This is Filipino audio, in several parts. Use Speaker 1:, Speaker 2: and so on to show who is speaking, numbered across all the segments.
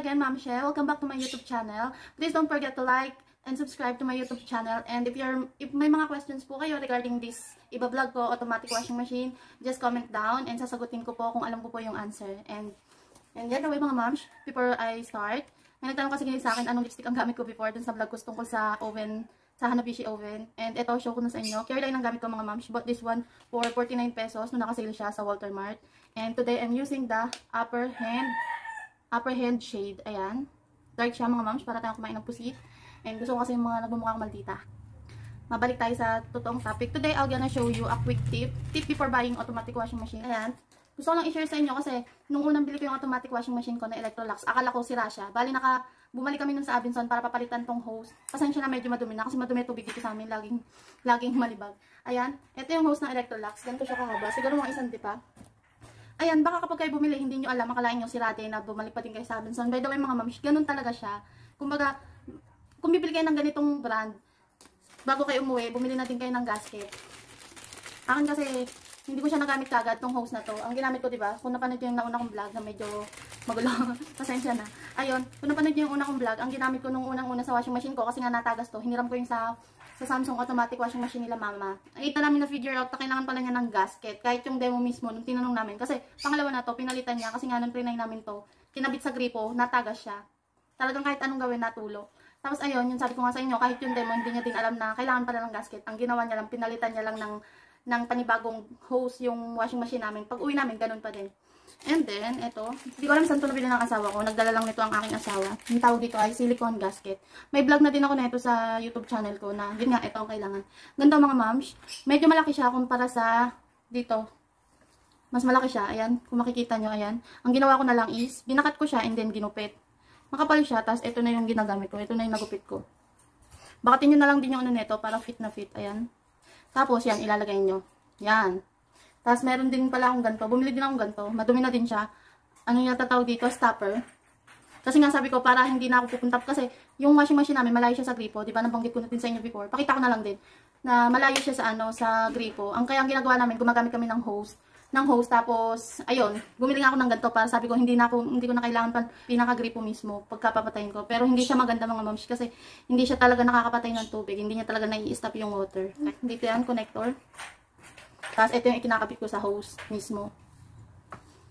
Speaker 1: again, Ma'am She. Welcome back to my YouTube channel. Please don't forget to like and subscribe to my YouTube channel. And if may mga questions po kayo regarding this iba-vlog ko, automatic washing machine, just comment down and sasagutin ko po kung alam ko po yung answer. And yan, away mga moms, before I start, may nagtanong kasi ngayon sa akin anong lipstick ang gamit ko before dun sa vlog ko tungkol sa oven, sa Hanabishi oven. And ito, show ko na sa inyo. Care line ang gamit ko mga moms. Bought this one for 49 pesos nung nakasale siya sa Walter Mart. And today, I'm using the upper hand shade. Ayan. Dark siya mga moms para tayong kumain ng pusit. And gusto ko kasi yung mga nagbumukhang maldita. Mabalik tayo sa totoong topic. Today, I'm gonna show you a quick tip. Tip before buying automatic washing machine. Ayan. Gusto ko lang i-share sa inyo kasi nung unang bili ko yung automatic washing machine ko na Electrolux, akala ko sira siya. Bali bumalik kami nun sa Abenson para papalitan tong hose. Pasensya na medyo madumi na kasi madumi tubig dito sa amin. Laging malibag. Ayan. Ito yung hose ng Electrolux. Ganito siya kahaba. Siguro mga isang dipa. Ayan, baka kapag kayo bumili, hindi nyo alam, akalain nyo sira din na bumalik pa din kayo sa Abenson. By the way mga mams, ganun talaga siya. Kumbaga, kung bibili kayo ng ganitong brand, bago kayo umuwi, bumili na din kayo ng gasket. Akin kasi, hindi ko siya nagamit kagad, tong hose na to. Ang ginamit ko, diba, kung napanood yung nauna kong vlog na medyo magulo, pasensya na. Ayun, kung napanood yung una kong vlog, ang ginamit ko nung unang-una sa washing machine ko, kasi nga natagas to, hiniram ko yung sa Samsung automatic washing machine nila mama. Nakita namin na figure out na kailangan pala niya ng gasket. Kahit yung demo mismo, nung tinanong namin. Kasi pangalawa na to, pinalitan niya. Kasi nga nung trinay namin to, kinabit sa gripo, natagas siya. Talagang kahit anong gawin, natulo. Tapos ayun, yung sabi ko nga sa inyo, kahit yung demo, hindi niya din alam na kailangan pala ng gasket. Ang ginawa niya lang, pinalitan niya lang ng panibagong hose yung washing machine namin. Pag uwi namin, ganun pa din. And then, ito, hindi ko alam saan ito nabili ng asawa ko. Nagdala lang nito ang aking asawa. Yung tawag dito ay silicone gasket. May vlog na din ako na ito sa YouTube channel ko na, yun nga, ito ang kailangan. Ganda mga moms. Medyo malaki siya kumpara sa dito. Mas malaki siya. Ayan, kung makikita nyo, ayan. Ang ginawa ko na lang is, binakat ko siya and then ginupit. Makapal siya, tapos ito na yung ginagamit ko. Ito na yung nagupit ko. Bakatin nyo na lang din yung ano nito para fit na fit. Ayan. Tapos, yan, ilalagay nyo. Yan. Tapos, meron din pala akong ganito. Bumili din akong ganito. Madumi na din siya. Ano yung tatawag dito? Stopper. Kasi nga sabi ko, para hindi na ako pupunta. Kasi, yung washing machine namin, malayo siya sa gripo. Diba, nabanggit ko na din sa inyo before. Pakita ko na lang din. Na malayo siya sa sa gripo. Kaya ang ginagawa namin, gumagamit kami ng hose. Tapos, ayun, bumili nga ako ng ganito para sabi ko, hindi ko na kailangan pa pinaka-gripo mismo pagkapapatayin ko. Pero hindi siya maganda mga moms kasi hindi siya talaga nakakapatay ng tubig. Hindi niya talaga nai-stop yung water. Dito yan, connector. Tapos, ito yung ikinakabit ko sa hose mismo.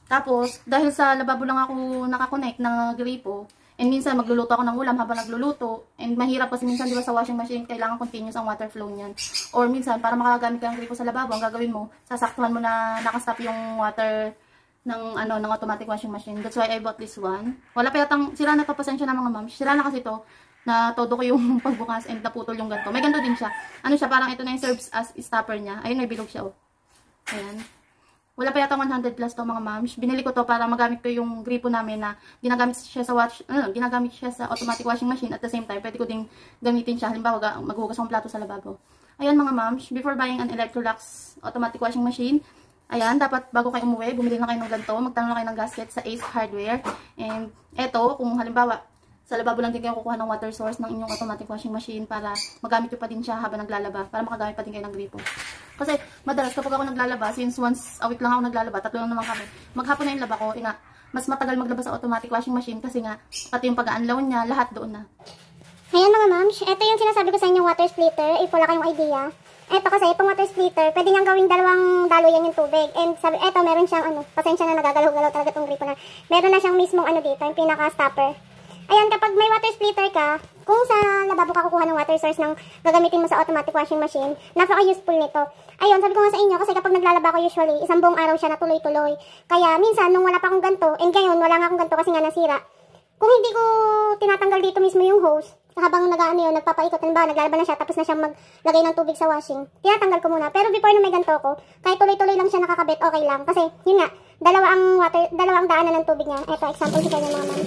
Speaker 1: Tapos, dahil sa lababo lang ako nakakonect ng gripo, and minsan magluluto ako ng ulam habang nagluluto, and mahirap kasi minsan diba sa washing machine, kailangan continuous ang water flow niyan. Or minsan, para makagamit ka ng gripo sa lababo, ang gagawin mo, sasaktuhan mo na nakastop yung water ng automatic washing machine. That's why I bought this one. Wala pa yatang, sira na to, pasensya na mga ma'am. Sira na kasi to, na todo ko yung pagbukas and naputol yung ganito. May ganito din siya. Ano siya, parang ito na yung serves as stopper niya. Ayun, may bilog siya, oh. Ayan. Wala pa yata 100 plus to mga moms. Binili ko to para magamit ko yung gripo namin na ginagamit siya sa automatic washing machine at the same time pwede ko ding gamitin siya. Halimbawa, maghugas akong plato sa lababo. Ayan mga moms, before buying an Electrolux automatic washing machine, ayan, dapat bago kayo umuwi, bumili na kayo ng ganito, magtanong na kayo ng gasket sa Ace Hardware. And eto, kung halimbawa, sa lababo lang din kayo kukuha ng water source ng inyong automatic washing machine para magamit nyo pa din siya habang naglalaba, para makagamit pa din kayo ng gripo. Kasi madalas kapag ako naglalaba, since once a week lang ako naglalaba, tatlo lang naman kami, maghapon na yung laba ko, mas matagal maglaba sa automatic washing machine kasi nga, pati yung pag-aanlaw niya, lahat doon na.
Speaker 2: Ayan mga moms, ito yung sinasabi ko sa inyo water splitter, if wala kayong idea. Ito kasi, itong water splitter, pwede niyang gawing dalawang daluyan yung tubig. And sabi, ito meron siyang pasensya na nagagalaw-galaw talaga itong gripo na. Meron na siyang mismong dito, yung pinaka-stopper. Ayan, kapag may water splitter ka, kung sa lababo ka kukuha ng water source ng gagamitin mo sa automatic washing machine, napaka-useful nito. Ayun, sabi ko nga sa inyo, kasi kapag naglalaba ko usually, isang buong araw siya na tuloy-tuloy. Kaya minsan, nung wala pa akong ganito, and ngayon, wala nga akong ganito kasi nga nasira. Kung hindi ko tinatanggal dito mismo yung hose, habang nagpapaikot, naglalaba na siya, tapos na siyang maglagay ng tubig sa washing, tinatanggal ko muna. Pero before nung may ganito ko, kahit tuloy-tuloy lang siya nakakabit, okay lang. Kasi, yun nga, dalawang daanan ng tubig niya. Ito, example si kanya mga mami.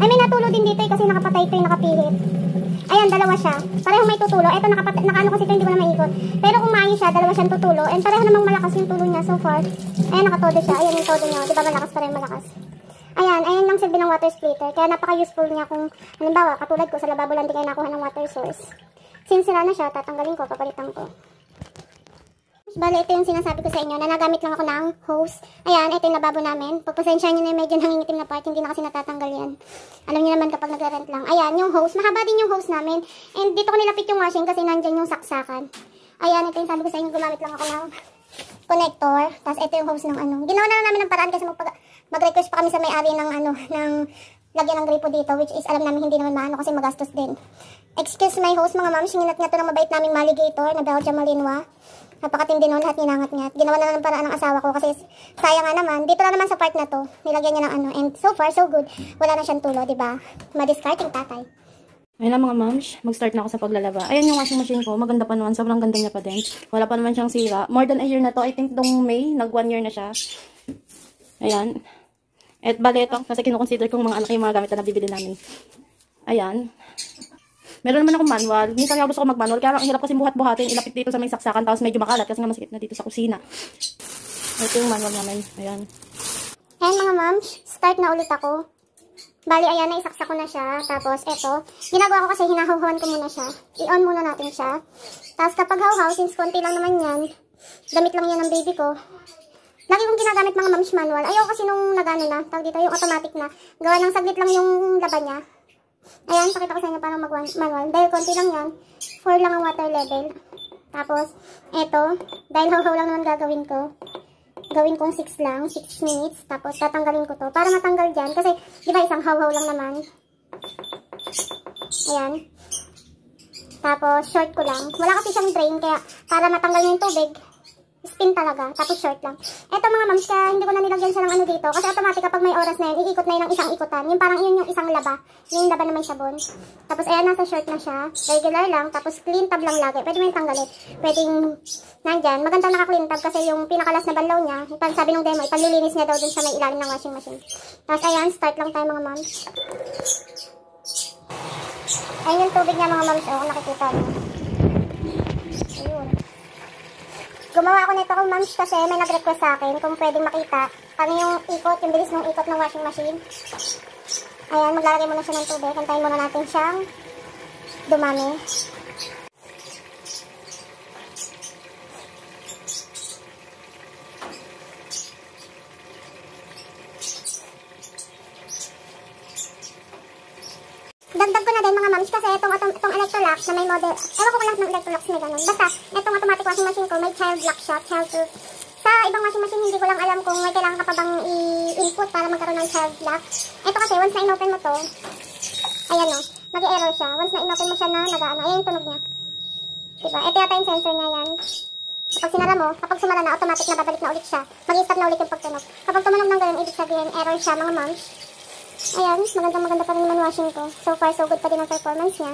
Speaker 2: Ay, may natulo din dito kasi nakapatay ito yung nakapihit. Ayan, dalawa siya. Parehong may tutulo. Ito, nakaano kasi ito, hindi ko na maikot. Pero kung maayos siya, dalawa siyang tutulo. And pareho namang malakas yung tulo niya so far. Ayan, nakatodo siya. Ayan yung todo niya. Diba malakas, parehong malakas. Ayan lang silbi ng water splitter. Kaya napaka-useful niya kung, halimbawa, katulad ko, sa lababo lang di kayo nakuha ng water source. Since sira na siya, tatanggalin ko, papalitan ko. Bale, ito yung sinasabi ko sa inyo na nagamit lang ako ng hose. Ayan, ito yung lababo namin. Pagpasensya nyo na medyo nangingitim na part, hindi na kasi natatanggal yan. Alam nyo naman kapag nagre-rent lang. Ayan, yung hose. Mahaba din yung hose namin. And dito ko nilapit yung washing kasi nandyan yung saksakan. Ayan, ito yung sabi ko sa inyo, gumamit lang ako ng connector. Tapos ito yung hose ng ano. Ginawa na namin ng paraan kasi mag-request pa kami sa may-ari ng ano, ng lagyan ng gripo dito, which is alam namin hindi naman maano kasi magastos din. Excuse my host mga ma'am, singinat nga to ng mabait naming Maligator na Belgian Malinois. Napakatindi nun, lahat ninangat-ngat. Ginawa na ng paraan ng asawa ko kasi sayang nga naman. Dito lang naman sa part na to, nilagyan niya ng ano. And so far, so good. Wala na siyang tulo, diba? Madiscarding tatay.
Speaker 1: Ayun na mga moms, mag-start na ako sa paglalaba. Ayan yung washing machine ko, maganda pa naman, sobrang ganda niya pa din. Wala pa naman siyang sira. More than a year na to, I think nung May, nag 1 year na siya. Ayan. At bale ito, kasi kinukonsider kong mga anak yung mga gamit na nabibili namin. Ayan. Meron naman akong manual. Minsan nga gusto ko mag-manual, kaya ang hirap kasi buhat-buhatin, ilapit dito sa may saksakan, tapos medyo makalat kasi nga masikip na dito sa kusina. Ito yung manual namin. Ayan.
Speaker 2: Ayan mga moms, start na ulit ako. Bali, ayan, naisaksak ko na siya. Tapos, eto, ginagawa ko kasi hinahawhawan ko muna siya. I-on muna natin siya. Tapos, kapag hawhaw, since konti lang naman yan, gamit lang yan ng baby ko. Lagi kong ginagamit mga moms manual. Ayaw kasi nung nagano na, tawag dito, yung automatic na. Gawa ng saglit lang yung laban niya. Ayan, pakita ko sa inyo parang mag-manual. Dahil konti lang yan, 4 lang ang water level. Tapos, eto, dahil hawhaw lang naman gagawin ko. Gawin kong 6 lang, 6 minutes. Tapos, tatanggalin ko to. Para matanggal dyan. Kasi, di ba isang hawhaw lang naman. Ayan. Tapos, short ko lang. Wala kasi siyang drain. Kaya, para matanggal yung tubig, spin talaga. Tapos, short lang. Eto mga moms, kaya hindi ko na nilagyan siya ng ano dito. Kasi, automatic kapag may oras na yun, iikot na yun ng isang ikutan. Yung parang yun yung isang laba. Yung laba na may sabon. Tapos, ayan, nasa short na siya. Regular lang. Tapos, clean tab lang lagi. Pwede mo yung tanggalin. Pwedeng nandyan. Maganda naka-clean tab kasi yung pinakalas na banlaw niya, sabi nung demo, ipalilinis niya daw dun sa may ilalim ng washing machine. Tapos ayan, start lang tayo mga moms. Ayun yung tubig niya mga moms, kung nakikita niyo. Ayun. Gumawa ako nito kung moms kasi may nag-request sa akin kung pwedeng makita kami yung ikot, yung bilis ng ikot ng washing machine. Ayan, maglalagay muna siya ng tubig. Kantayin muna natin siyang dumami. Dagdag ko na din mga moms kasi itong Electrolux na may model, ewan ko kung lahat ng Electrolux may ganun. Basta, itong automatic washing machine ko may child lock siya, childproof. Sa ibang washing machine, hindi ko lang alam kung may kailangan ka pa bang i-input para magkaroon ng child lock. Ito kasi, once na in-open mo to, ayan o, mag-i-error siya. Once na in-open mo siya na nag-ano, ayan yung tunog niya. Diba? Ito yata yung sensor niya yan. Kapag sinara mo, kapag sumara na, automatic na babalik na ulit siya. Mag-i-start na ulit yung pagtunog. Kapag tumunog ng ganun, ibig sabihin, error siya mga moms. Ayan, maganda pa rin naman washing ko. So far, so good pa din ang performance niya.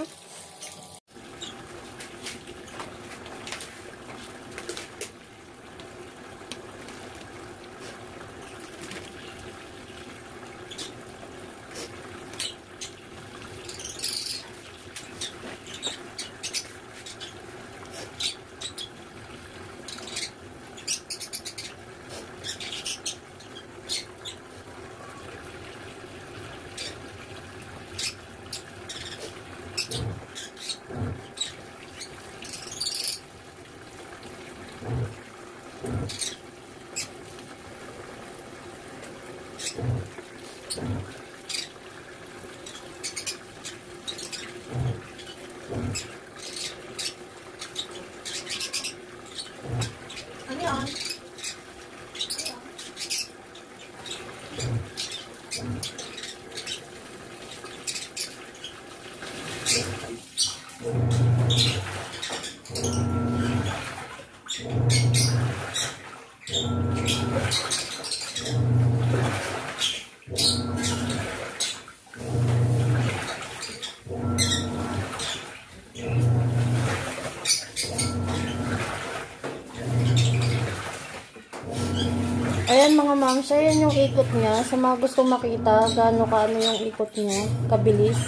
Speaker 1: Ayan mga moms, ayan yung ikot niya. Sa mga gustong makita, gaano kaano yung ikot niya, kabilis.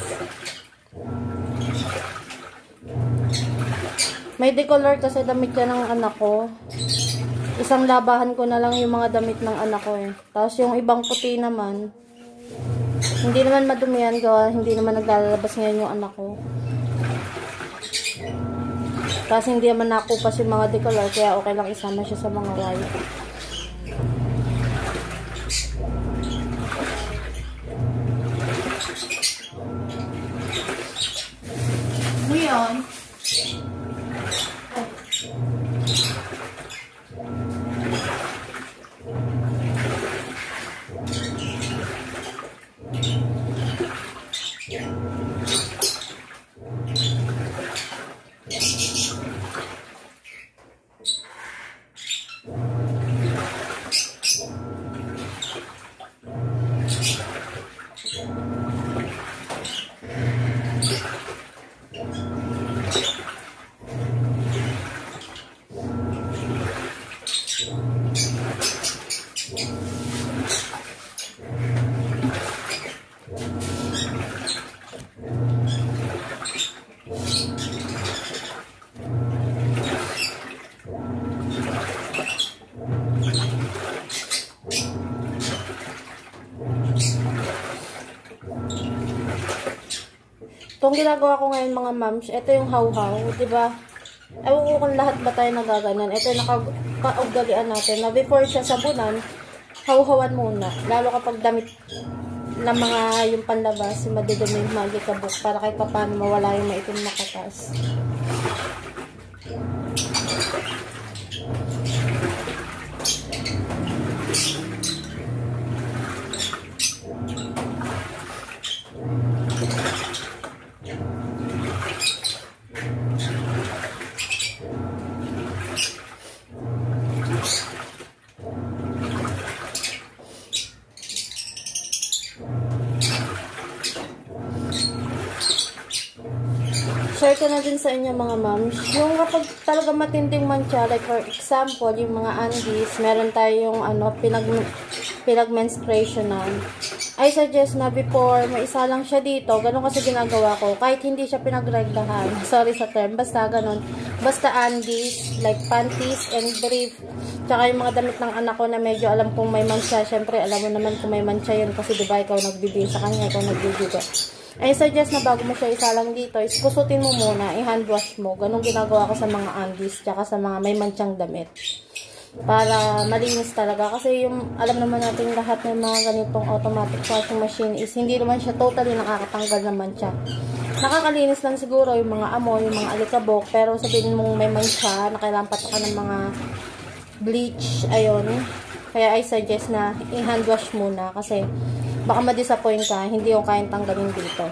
Speaker 1: May decolor kasi damit yan ng anak ko. Isang labahan ko na lang yung mga damit ng anak ko eh. Tapos yung ibang puti naman, hindi naman madumihan gawa, hindi naman naglalabas ngayon yung anak ko.
Speaker 3: Kasi hindi naman nakupas yung mga decolor, kaya okay lang isama siya sa mga white.
Speaker 1: Ngayon,
Speaker 3: itong ginagawa ko ngayon mga moms, ito yung how-how, diba? Ewan ko kung lahat ba tayo nagaganan. Ito yung nakaugalian natin na before siya sabunan, how-hawan muna. Lalo kapag damit na mga yung panlabas, yung madudumi yung magikabok para kahit paano mawala yung maitim na katas. Share ko na din sa inyo mga moms, yung kapag talaga matinding mancha, like for example, yung mga undies, meron tayong pinag-menstruation na, I suggest na before, maisa lang siya dito, ganun kasi ginagawa ko, kahit hindi siya pinagreglahan, sorry sa term, basta ganun, basta undies, like panties and brief, tsaka yung mga damit ng anak ko na medyo alam kong may mancha, syempre alam mo naman kung may mancha yun, kasi diba ikaw nagbibigay sa kanya, ikaw nagbibigay. I suggest na bago mo siya isalang dito, is kusutin mo muna, i-hand wash mo. Ganun ginagawa ko sa mga undies, tsaka sa mga may manchang damit. Para malinis talaga. Kasi yung, alam naman natin lahat ng mga ganitong automatic washing machine is hindi naman siya totally nakakatanggal ng mancha. Nakakalinis lang siguro yung mga amoy, yung mga alikabok, pero sabihin mong may mancha, na kailangan patakan ng mga bleach, ayun. Kaya I suggest na i-hand wash muna kasi baka ma-disappoint ka, hindi yung kayang tanggalin dito.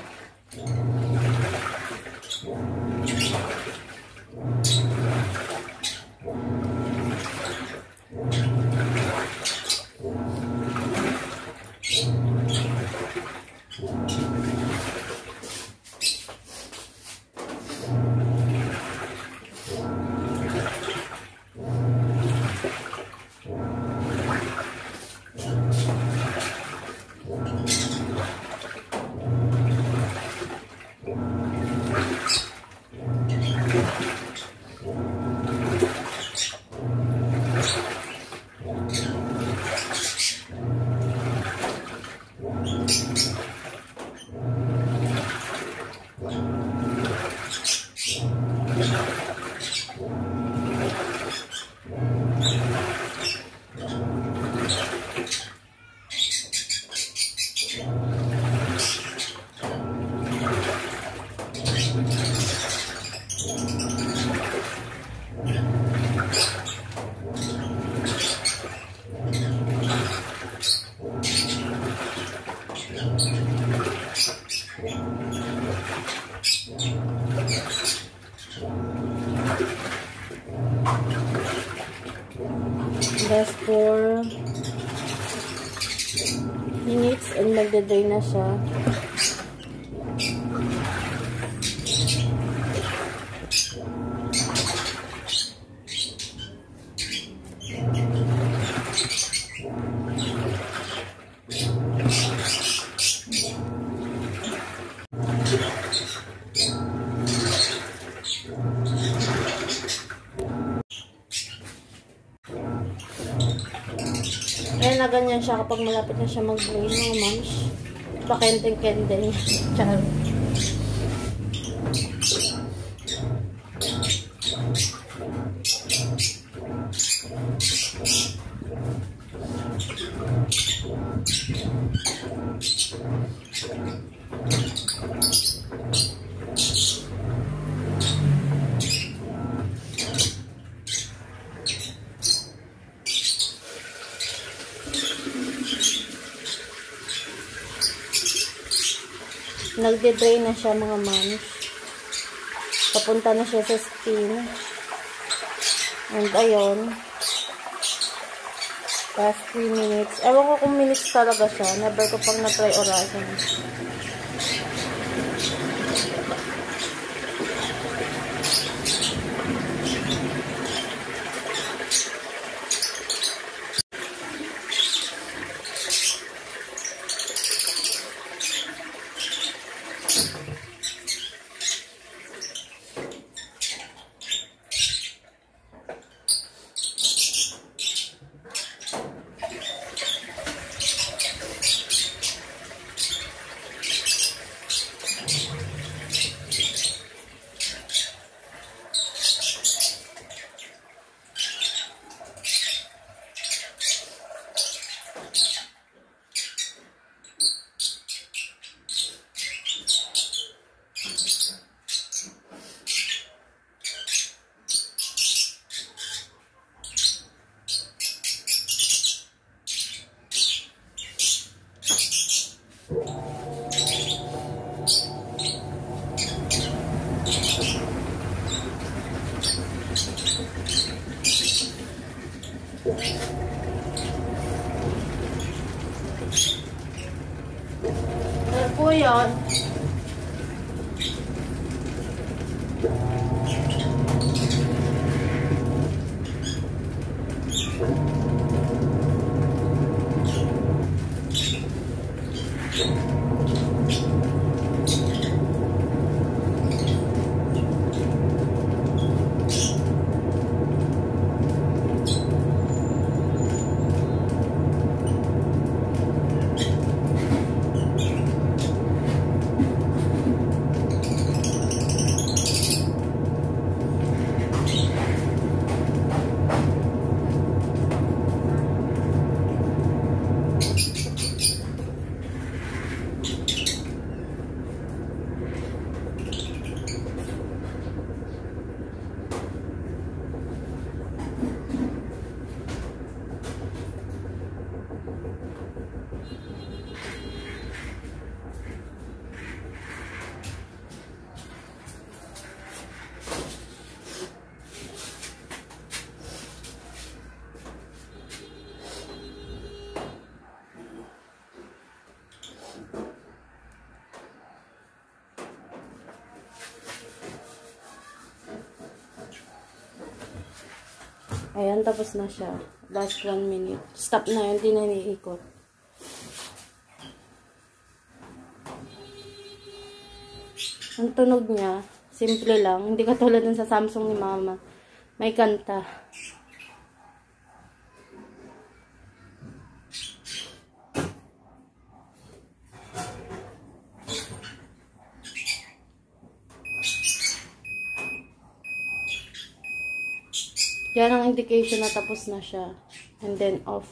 Speaker 3: Just 4 minutes and magda-dry na siya. Ayan na ganyan siya kapag malapit na siya mag-blow mga moms. Pakending-kending. Char. Nagde-drain na siya mga moms. Papunta na siya sa steam. And ayun. Past 3 minutes. Ewan ko kung minutes talaga siya. Never ko pang na-try orasan. Ano po yan? Ayan, tapos na siya. Last 1 minute. Stop na yun, hindi na iniikot. Ang tunog niya, simple lang. Hindi katulad dun sa Samsung ni Mama. May kanta. Yan ang indication na tapos na siya. And then off.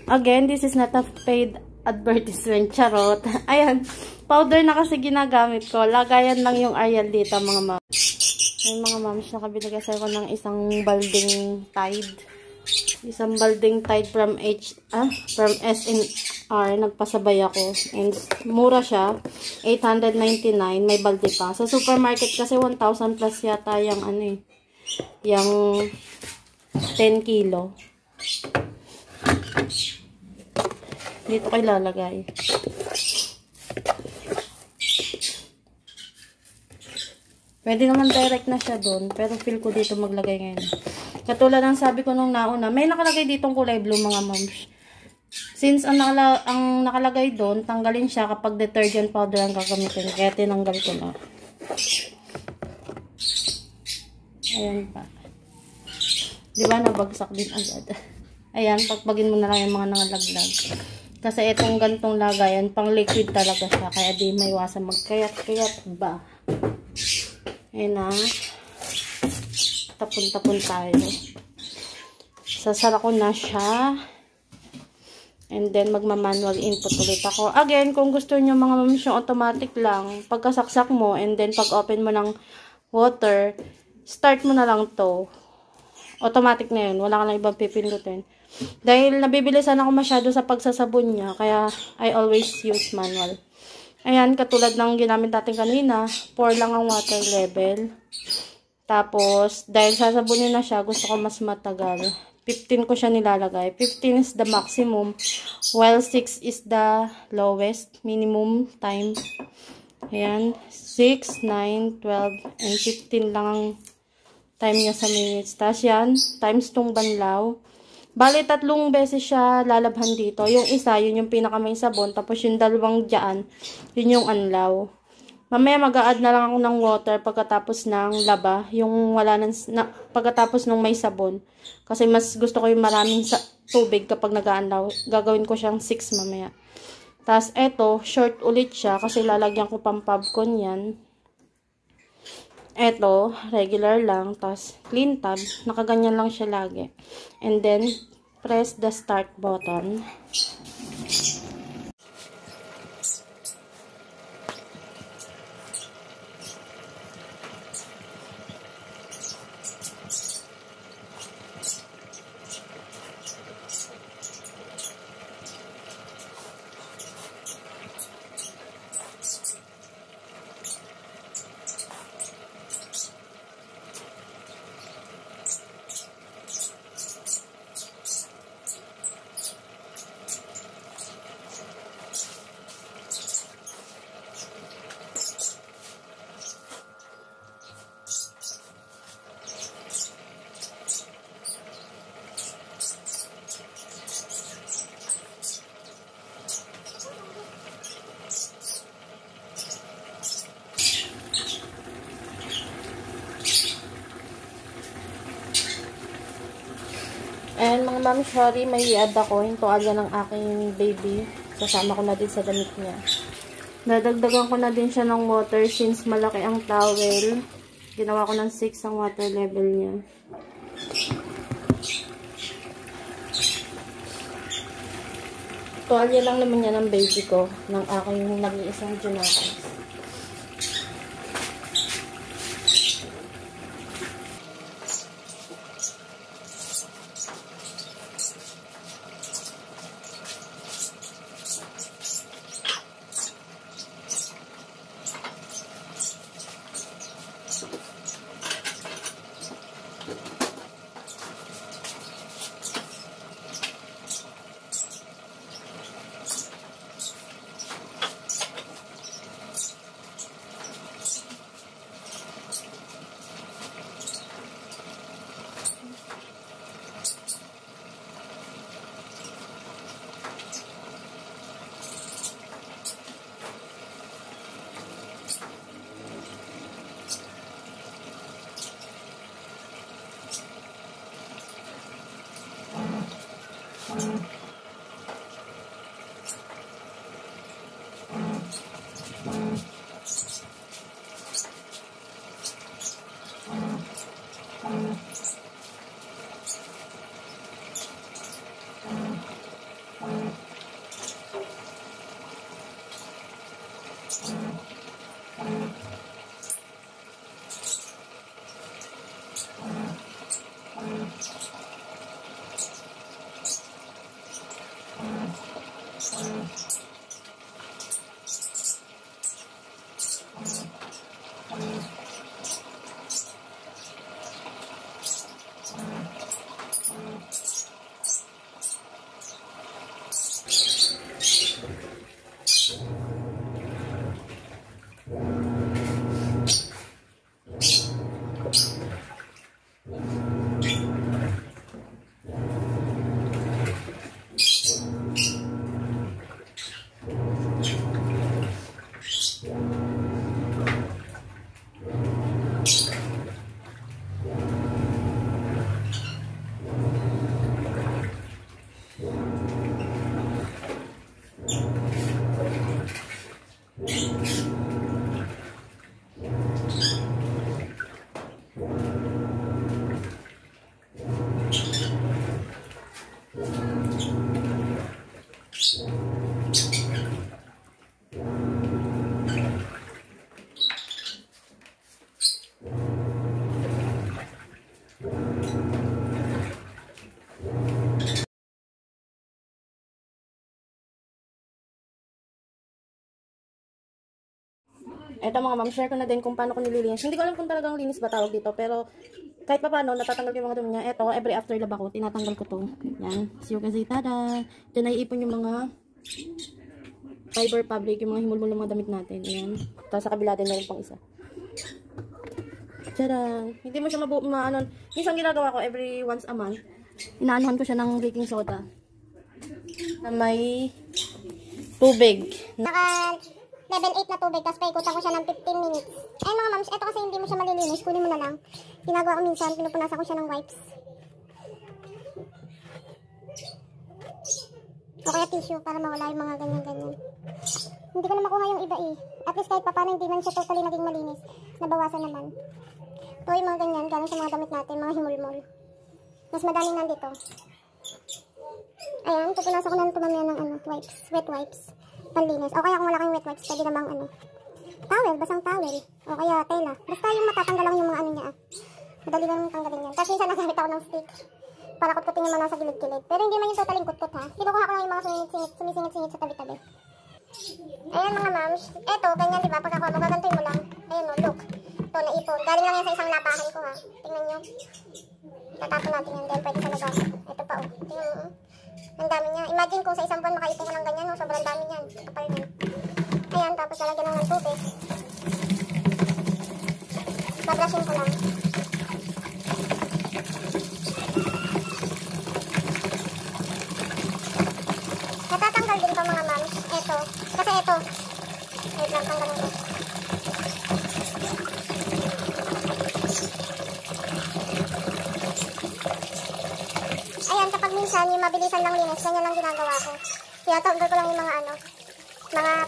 Speaker 3: Again, this is not a paid advertisement. Charot. Ayan. Powder na kasi ginagamit ko. Lagayan lang yung Ariel dito, mga ma'am. Ay, mga ma'am, nakabili kasi ako ng isang balding Tide. Isang balding Tide from SNR. Nagpasabay ako. And mura siya. 899. May balde pa. Sa supermarket kasi 1,000 plus yata yung ano eh. Yung 10 kilo. Dito kayo lalagay. Pwede naman direct na siya doon. Pero feel ko dito maglagay ngayon. Katulad ng sabi ko nung nauna, may nakalagay ditong kulay blue, mga moms. Since ang nakalagay doon, tanggalin siya kapag detergent powder ang gagamitin. Kaya tinanggal ko na. Ayan pa. Diba nabagsak din agad. Ayan, pagpagin mo na lang yung mga nangalaglag. Kasi itong gantong lagayan, pang liquid talaga siya. Kaya di may iwasan magkayat-kayat ba. Ayan na. Tapon-tapon tayo. Sasara ko na siya. And then, magma-manual input ulit ako. Again, kung gusto nyo mga mams yung automatic lang, pagkasaksak mo, and then pag open mo ng water, start mo na lang to. Automatic na yun. Wala ka na ibang pipindutin. Dahil nabibilisan ako masyado sa pagsasabon niya, kaya I always use manual. Ayan, katulad ng ginamit natin kanina, 4 lang ang water level. Tapos, dahil sasabunin na siya, gusto ko mas matagal. 15 ko siya nilalagay. 15 is the maximum, while 6 is the lowest minimum time. Ayan, 6, 9, 12, and 15 lang ang time niya sa minutes. Tapos yan, times tong banlaw. Bali, 3 beses siya lalabhan dito. Yung isa, yun yung pinakamay sabon. Tapos yung dalawang dyan, yun yung anlaw. Mamaya mag-a-add na lang ako ng water pagkatapos ng laba. Yung wala pagkatapos ng may sabon. Kasi mas gusto ko yung maraming tubig kapag nag-aanlaw. Gagawin ko siyang 6 mamaya. Tapos eto, short ulit siya kasi lalagyan ko pang pubcon yan. Eto, regular lang. Tapos clean tab. Nakaganyan lang siya lagi. And then, press the start button. And mga ma'am, sorry, may i-add ako yung tuwalya ng aking baby. Sasama ko na din sa damit niya. Dadagdagan ko na din siya ng water since malaki ang towel. Ginawa ko ng 6 ang water level niya. Tuwalya lang naman yan ng baby ko, ng aking nag-iisang Junakis. Eto mga ma'am, share ko na din kung paano ko nililinis. Hindi ko alam kung talagang linis ba tawag dito, pero kahit pa paano, natatanggal ko yung mga dumi niya. Eto, every after lab ako, tinatanggal ko to. Yan. So you can see, tada! Diyan naiipon yung mga fiber fabric, yung mga himulmul ng mga damit natin. Yan. Tapos sa kabila din, meron pang isa. Tadaan! Hindi mo siya maanon. Minsan ginagawa ko, every once a month, inaanuhan ko siya ng baking soda na may tubig.
Speaker 2: Level 8 na tubig, tapos paikutan ko siya ng 15 minutes. Eh mga mams, eto kasi hindi mo siya malilinis, kunin mo na lang. Ginagawa ko minsan, pinupunasan ko siya ng wipes. O kaya tissue, para mawala yung mga ganyan-ganyan. Hindi ko na makuha yung iba eh. At least kahit pa paano hindi man siya totally naging malinis. Nabawasan naman. Ito yung mga ganyan, galing sa mga damit natin, mga himulmol. Mas madaling nandito. Ayan, pupunasan ko na ito mamaya ng wipes, wet wipes. Panlinis. O kaya kung wala kayong wet wipes, pwede namang towel, basang towel. O kaya tela. Basta yung matatanggal lang yung mga ano niya. Madali lang yung tanggalin yan. Tapos minsan nagamit ako ng stick para kutkutin yung mga nasa gilid-gilid. Pero hindi man yung totaling kutkut ha. Kinukuha ko lang yung mga sumisingit-singit sa tabi-tabi. Ayan mga mams. Eto, ganyan diba? Pagkakuha mo, gagantuin mo lang. Ayan o, look. Ito, naipon. Galing lang yan sa isang lapahan ko ha. Tingnan nyo. Tatapon natin yan. Then pwede sa labas. Ito pa o. Tingnan mo. Ang dami niya. Imagine kung sa isang buwan makaipon ko ng ganyan, no? Sobrang dami niyan. Kapal niyan. Ayan, tapos lalagyan lang ng tubig. Babrushin ko lang. Natatanggal din to mga mams. Eto. Kasi eto. Wait lang, tanggalin ko. Ayan, kapag minsan yung mabilisan lang linis, ganyan lang ginagawa ko. Tinatanggal ko lang yung mga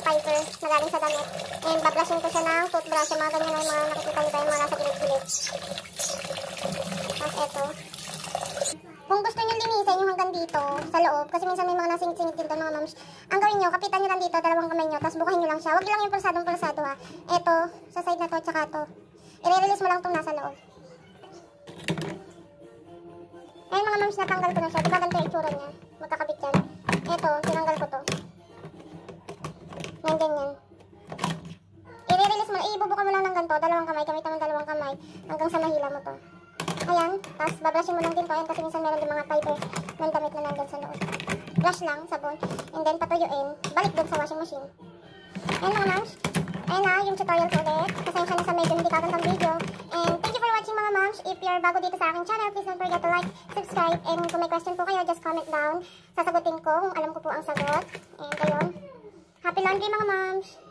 Speaker 2: fiber na galing sa damit. And babrushin ko siya ng toothbrush. Yung mga ganyan na yung mga nakikita nyo tayo, mga nasa gilid-gilid. Tapos eto. Kung gusto nyo linisin yung hanggang dito, sa loob, kasi minsan may mga nasingit-singit dito mga mams, ang gawin nyo, kapitan nyo lang dito, dalawang kamay nyo, tapos bukahin nyo lang siya. Huwag lang yung pulsadong-pulsado ha. Eto, sa side na to, tsaka to. I-release mo lang itong nasa loob. Ayun mga mams, natanggal ko na siya. Diba ganito yung itsura niya? Magkakabit yan. Eto, tinanggal ko to. Yan, ganyan. I-release mo na. Ibubuka mo lang ng ganito. Dalawang kamay. Gamitan mo dalawang kamay. Hanggang sa mahila mo to. Ayan. Tapos babrushin mo lang din to. Ayan, kasi minsan meron din mga fiber ng damit na nandun sa loob. Brush lang, sabon. And then patuyuin. Balik dun sa washing machine. Ayan mga mams. Ayan na, yung tutorial ko ulit. Pasensya na sa medyo hindi kagandang video. And thank you for watching mga moms. If you're bago dito sa aking channel, please don't forget to like, subscribe, and kung may question po kayo, just comment down. Sasagutin ko kung alam ko po ang sagot. And ayun. Happy laundry mga moms!